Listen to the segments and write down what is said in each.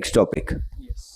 next topic. Yes.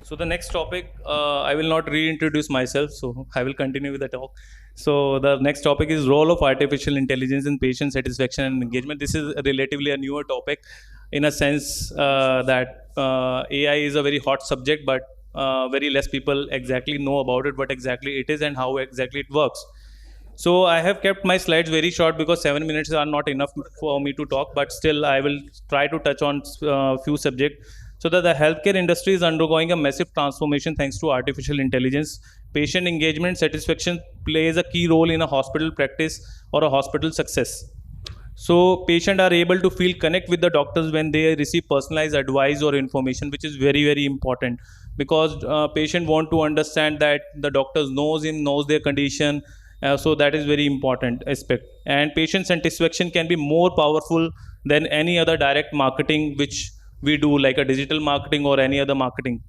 So the next topic, I will not reintroduce myself, so I will continue with the talk. So the next topic is role of artificial intelligence in patient satisfaction and engagement. This is relatively a newer topic, in a sense that AI is a very hot subject, but very less people exactly know about it, what exactly it is, and how exactly it works. So I have kept my slides very short because 7 minutes are not enough for me to talk, but still I will try to touch on few subjects. So that the healthcare industry is undergoing a massive transformation thanks to artificial intelligence. Patient engagement satisfaction plays a key role in a hospital practice or a hospital success. So patients are able to feel connect with the doctors when they receive personalized advice or information, which is very important, because patient want to understand that the doctors knows their condition. So that is very important aspect, and patient satisfaction can be more powerful than any other direct marketing which we do, like a digital marketing or any other marketing.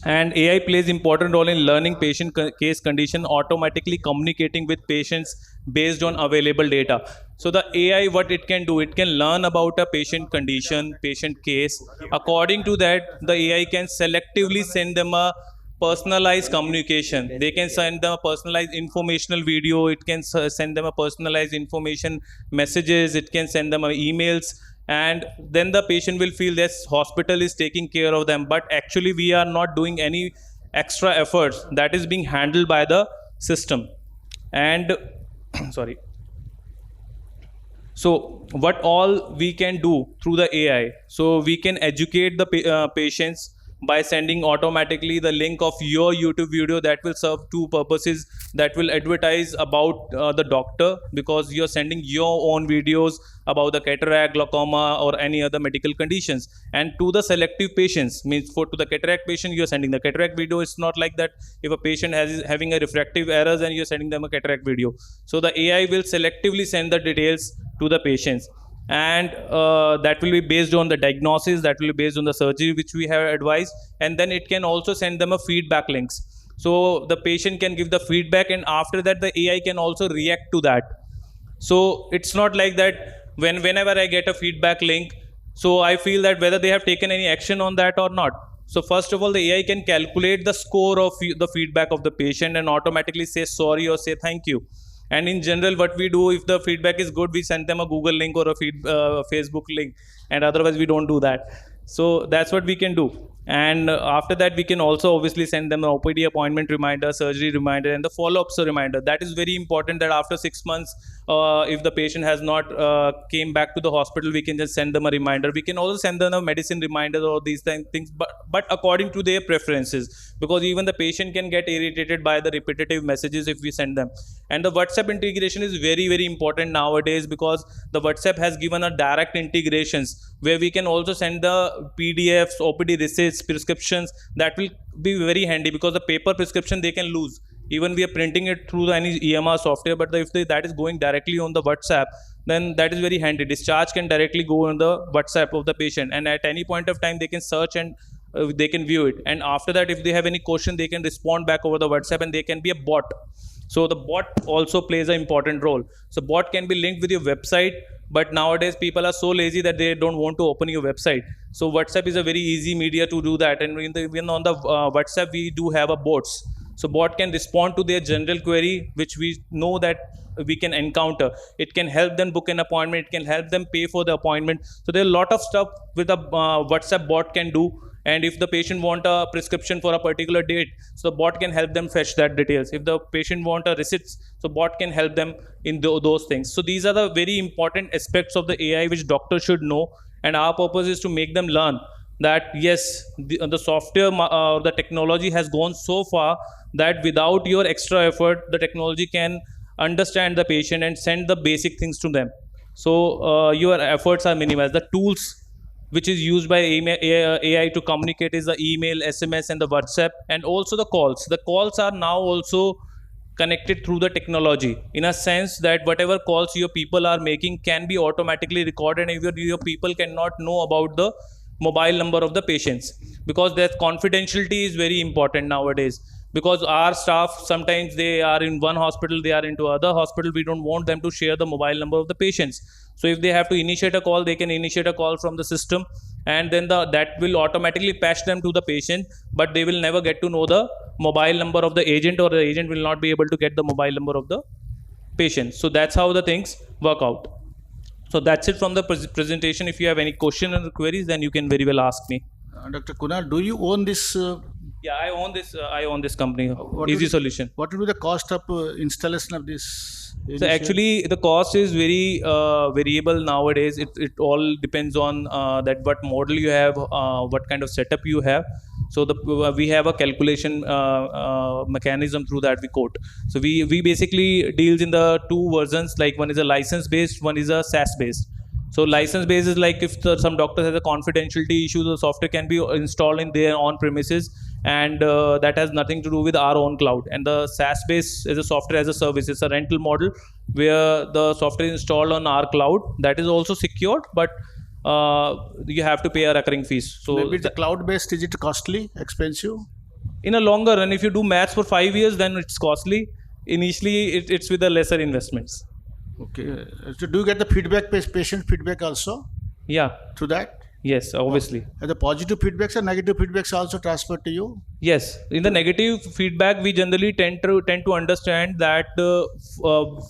And AI plays important role in learning patient case condition, automatically communicating with patients based on available data. So the AI, what it can do, it can learn about a patient condition, patient case. According to that, the AI can selectively send them a personalized communication. They can send them a personalized informational video, it can send them a personalized information messages, it can send them emails, and then the patient will feel this hospital is taking care of them, but actually we are not doing any extra efforts, that is being handled by the system. And sorry. So what all we can do through the AI? So we can educate the patients by sending automatically the link of your YouTube video that will serve two purposes. That will advertise about the doctor, because you're sending your own videos about the cataract, glaucoma, or any other medical conditions. And to the selective patients, means for to the cataract patient, you're sending the cataract video. It's not like that if a patient is having a refractive errors and you're sending them a cataract video. So the AI will selectively send the details to the patients, and that will be based on the diagnosis, that will be based on the surgery which we have advised, and then it can also send them a feedback links. So the patient can give the feedback, and after that the AI can also react to that. So it's not like that whenever I get a feedback link, so I feel that whether they have taken any action on that or not. So first of all, the AI can calculate the score of the feedback of the patient and automatically say sorry or say thank you. And in general, what we do, if the feedback is good, we send them a Google link or a Facebook link, and otherwise we don't do that. So that's what we can do. And after that, we can also obviously send them an OPD appointment reminder, surgery reminder, and the follow-ups reminder. That is very important, that after 6 months, if the patient has not came back to the hospital, we can just send them a reminder. We can also send them a medicine reminder or these things, but according to their preferences, because even the patient can get irritated by the repetitive messages if we send them. And the WhatsApp integration is very important nowadays, because the WhatsApp has given a direct integrations where we can also send the PDFs, OPD receipts, prescriptions. That will be very handy, because the paper prescription they can lose. Even we are printing it through any EMR software, but if that is going directly on the WhatsApp, then that is very handy. Discharge can directly go on the WhatsApp of the patient, and at any point of time they can search and they can view it. And after that, if they have any question, they can respond back over the WhatsApp, and they can be a bot. So the bot also plays an important role. So bot can be linked with your website, but nowadays people are so lazy that they don't want to open your website. So WhatsApp is a very easy media to do that. And even on the WhatsApp, we do have a bots. So bot can respond to their general query, which we know that we can encounter. It can help them book an appointment, it can help them pay for the appointment. So there are a lot of stuff with a WhatsApp bot can do. And if the patient want a prescription for a particular date, so the bot can help them fetch that details. If the patient want a receipts, so bot can help them in those things. So these are the very important aspects of the AI which doctors should know, and our purpose is to make them learn that yes, the software or the technology has gone so far that without your extra effort, the technology can understand the patient and send the basic things to them. So your efforts are minimized. The tools which is used by AI to communicate is the email, SMS, and the WhatsApp, and also the calls. The calls are now also connected through the technology, in a sense that whatever calls your people are making can be automatically recorded, and your people cannot know about the mobile number of the patients, because that confidentiality is very important nowadays. Because our staff, sometimes they are in one hospital, they are into other hospital, we don't want them to share the mobile number of the patients. So if they have to initiate a call, they can initiate a call from the system, and then that will automatically patch them to the patient, but they will never get to know the mobile number of the agent, or the agent will not be able to get the mobile number of the patient. So that's how the things work out. So that's it from the presentation. If you have any question or queries, then you can very well ask me. Dr. Kunal, do you own this? Yeah, I own this. I own this company, Easy Solution. What will be the cost of installation of this? So actually, the cost is very variable nowadays. It all depends on that what model you have, what kind of setup you have. So we have a calculation mechanism through that we quote. So we basically deals in the two versions. Like one is a license based, one is a SaaS based. So license based is like if some doctor has a confidentiality issue, the software can be installed in their on premises, and that has nothing to do with our own cloud. And the SaaS based is a software as a service. It's a rental model where the software is installed on our cloud. That is also secured, but you have to pay a recurring fees. So maybe the cloud based, is it costly, expensive? In a longer run, if you do maths for 5 years, then it's costly. Initially, it's with the lesser investments. Okay. So do you get the feedback, patient feedback also? Yeah. Through that? Yes, obviously. And the positive feedbacks and negative feedbacks also transferred to you? Yes. In the negative feedback, we generally tend to understand that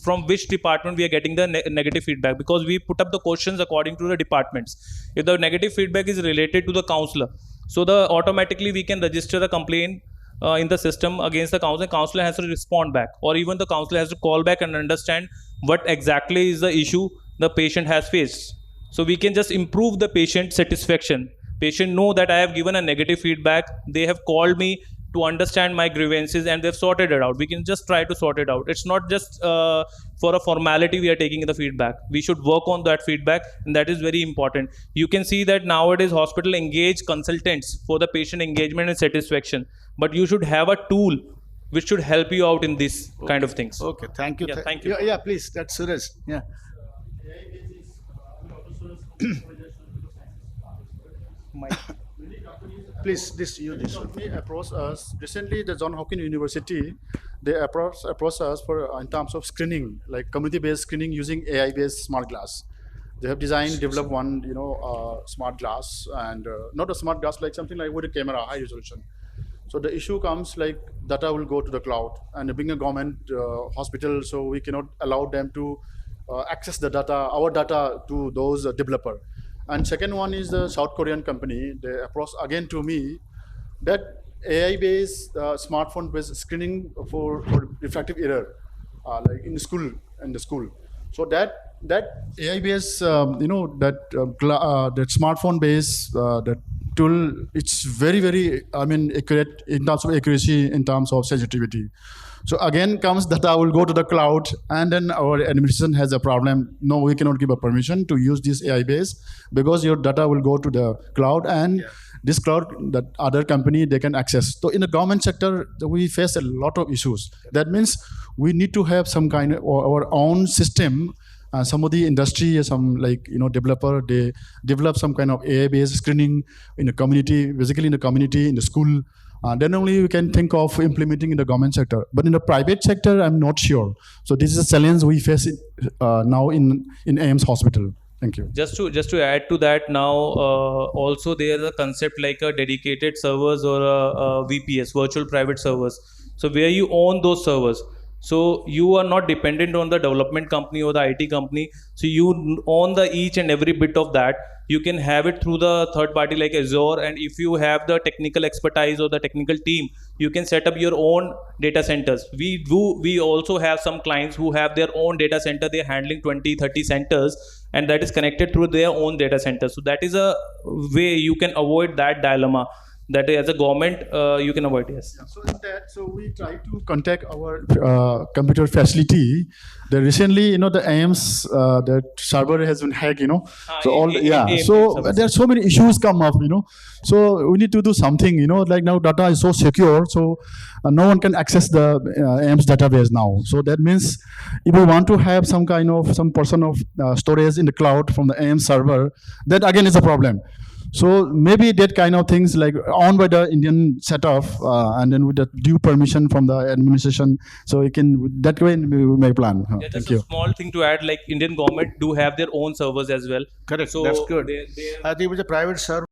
from which department we are getting the negative feedback, because we put up the questions according to the departments. If the negative feedback is related to the counselor, so automatically we can register a complaint in the system against the counselor. Counselor has to respond back, or even the counselor has to call back and understand what exactly is the issue the patient has faced. So we can just improve the patient satisfaction. Patient know that I have given a negative feedback, they have called me to understand my grievances, and they've sorted it out. We can just try to sort it out. It's not just for a formality we are taking the feedback. We should work on that feedback, and that is very important. You can see that nowadays hospital engage consultants for the patient engagement and satisfaction, but you should have a tool which should help you out in this kind of things. Okay, thank you. Yeah, thank you. Yeah, please, that's Suresh. Yeah. Please, this company approached us recently. The John Hopkins University, they approached us for in terms of screening, like community-based screening using AI-based smart glass. They have developed one, smart glass, and not a smart glass, like something like with a camera, high resolution. So the issue comes like data will go to the cloud, and being a government hospital, so we cannot allow them to access the data, our data, to those developer. And second one is the South Korean company. They approached again to me that AI-based smartphone-based screening for refractive error, like in the school. So that AI-based, that smartphone-based that tool, it's very, very, accurate in terms of accuracy, in terms of sensitivity. So again comes that I will go to the cloud, and then our administration has a problem. No, we cannot give a permission to use this AI base because your data will go to the cloud, and this cloud, that other company, they can access. So in the government sector, we face a lot of issues. That means we need to have some kind of our own system. Some of the industry, some developer, they develop some kind of AI-based screening in the community, basically in the community, in the school. Then only we can think of implementing in the government sector. But in the private sector, I'm not sure. So this is a challenge we face now in AIIMS hospital. Thank you. Just to add to that, now also there is a concept like a dedicated servers or a VPS, virtual private servers. So where you own those servers. So you are not dependent on the development company or the IT company. So you own the each and every bit of that. You can have it through the third party like Azure, and if you have the technical expertise or the technical team, you can set up your own data centers. We also have some clients who have their own data center. They're handling 20-30 centers, and that is connected through their own data center. So that is a way you can avoid that dilemma. That as a government, you can avoid. Yes. Yeah, so in that, so we try to contact our computer facility. The recently, the AIIMS, that server has been hacked. So all so there are so many issues come up. So we need to do something. Like now data is so secure, so no one can access the AIIMS database now. So that means if we want to have some portion of storage in the cloud from the AIIMS server, that again is a problem. So maybe that kind of things like on by the Indian setup, and then with the due permission from the administration. So you can that way we may plan. Yeah, Thank just you. a small thing to add, like Indian government do have their own servers as well. Correct. So That's good. they I think with the private server.